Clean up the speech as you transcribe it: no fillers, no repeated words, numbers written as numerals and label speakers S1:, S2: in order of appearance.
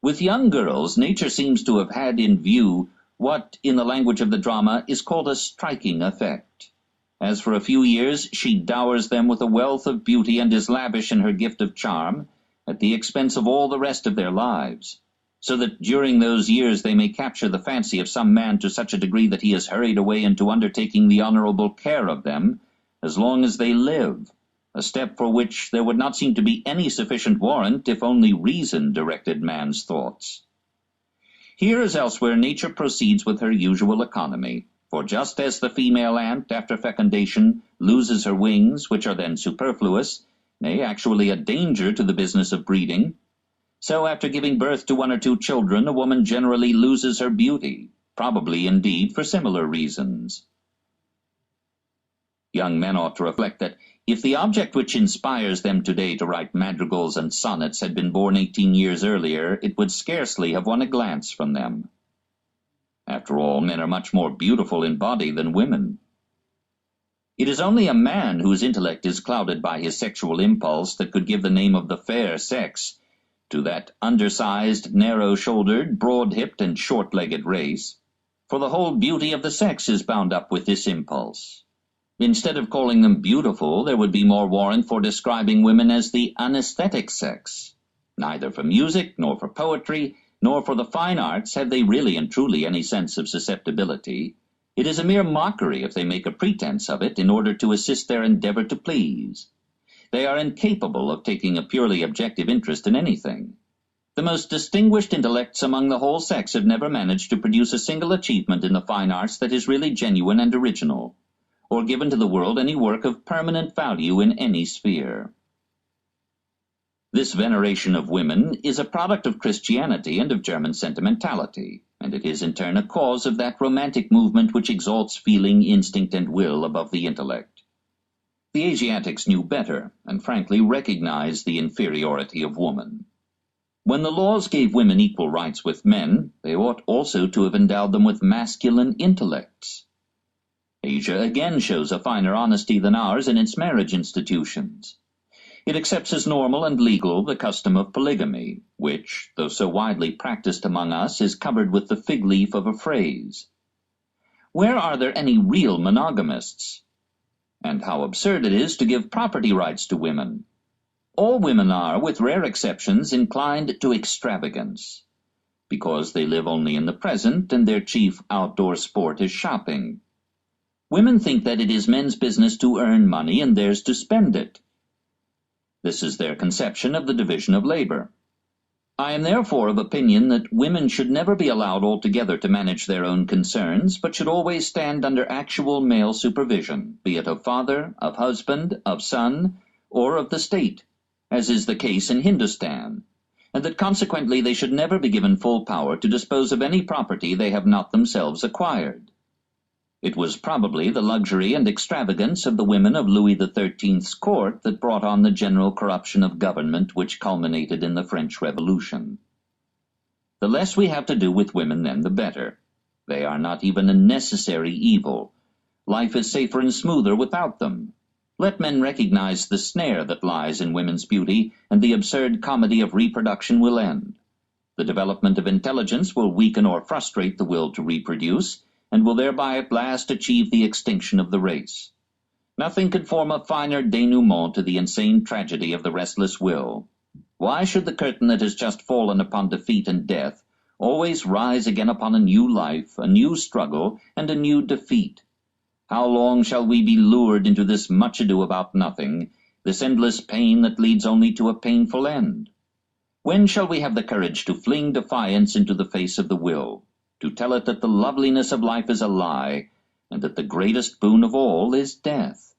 S1: With young girls, nature seems to have had in view what, in the language of the drama, is called a striking effect. As for a few years she dowers them with a wealth of beauty and is lavish in her gift of charm, at the expense of all the rest of their lives, so that during those years they may capture the fancy of some man to such a degree that he is hurried away into undertaking the honorable care of them as long as they live, a step for which there would not seem to be any sufficient warrant if only reason directed man's thoughts. Here as elsewhere nature proceeds with her usual economy, for just as the female ant after fecundation loses her wings, which are then superfluous, nay, actually a danger to the business of breeding, so after giving birth to one or two children a woman generally loses her beauty, probably indeed for similar reasons. Young men ought to reflect that if the object which inspires them today to write madrigals and sonnets had been born 18 years earlier, it would scarcely have won a glance from them. After all, men are much more beautiful in body than women. It is only a man whose intellect is clouded by his sexual impulse that could give the name of the fair sex to that undersized, narrow-shouldered, broad-hipped, and short-legged race, for the whole beauty of the sex is bound up with this impulse. Instead of calling them beautiful, there would be more warrant for describing women as the unaesthetic sex. Neither for music, nor for poetry, nor for the fine arts have they really and truly any sense of susceptibility. It is a mere mockery if they make a pretense of it in order to assist their endeavor to please. They are incapable of taking a purely objective interest in anything. The most distinguished intellects among the whole sex have never managed to produce a single achievement in the fine arts that is really genuine and original, or given to the world any work of permanent value in any sphere. This veneration of women is a product of Christianity and of German sentimentality, and it is in turn a cause of that romantic movement which exalts feeling, instinct, and will above the intellect. The Asiatics knew better, and frankly recognized the inferiority of woman. When the laws gave women equal rights with men, they ought also to have endowed them with masculine intellects. Asia again shows a finer honesty than ours in its marriage institutions. It accepts as normal and legal the custom of polygamy, which, though so widely practiced among us, is covered with the fig leaf of a phrase. Where are there any real monogamists? And how absurd it is to give property rights to women. All women are, with rare exceptions, inclined to extravagance, because they live only in the present, and their chief outdoor sport is shopping. Women think that it is men's business to earn money and theirs to spend it. This is their conception of the division of labor. I am therefore of opinion that women should never be allowed altogether to manage their own concerns, but should always stand under actual male supervision, be it of father, of husband, of son, or of the state, as is the case in Hindustan, and that consequently they should never be given full power to dispose of any property they have not themselves acquired. It was probably the luxury and extravagance of the women of Louis XIII's court that brought on the general corruption of government which culminated in the French Revolution. The less we have to do with women, then, the better. They are not even a necessary evil. Life is safer and smoother without them. Let men recognize the snare that lies in women's beauty, and the absurd comedy of reproduction will end. The development of intelligence will weaken or frustrate the will to reproduce, and will thereby at last achieve the extinction of the race. Nothing could form a finer denouement to the insane tragedy of the restless will. Why should the curtain that has just fallen upon defeat and death always rise again upon a new life, a new struggle, and a new defeat? How long shall we be lured into this much ado about nothing, this endless pain that leads only to a painful end? When shall we have the courage to fling defiance into the face of the will, to tell it that the loveliness of life is a lie, and that the greatest boon of all is death?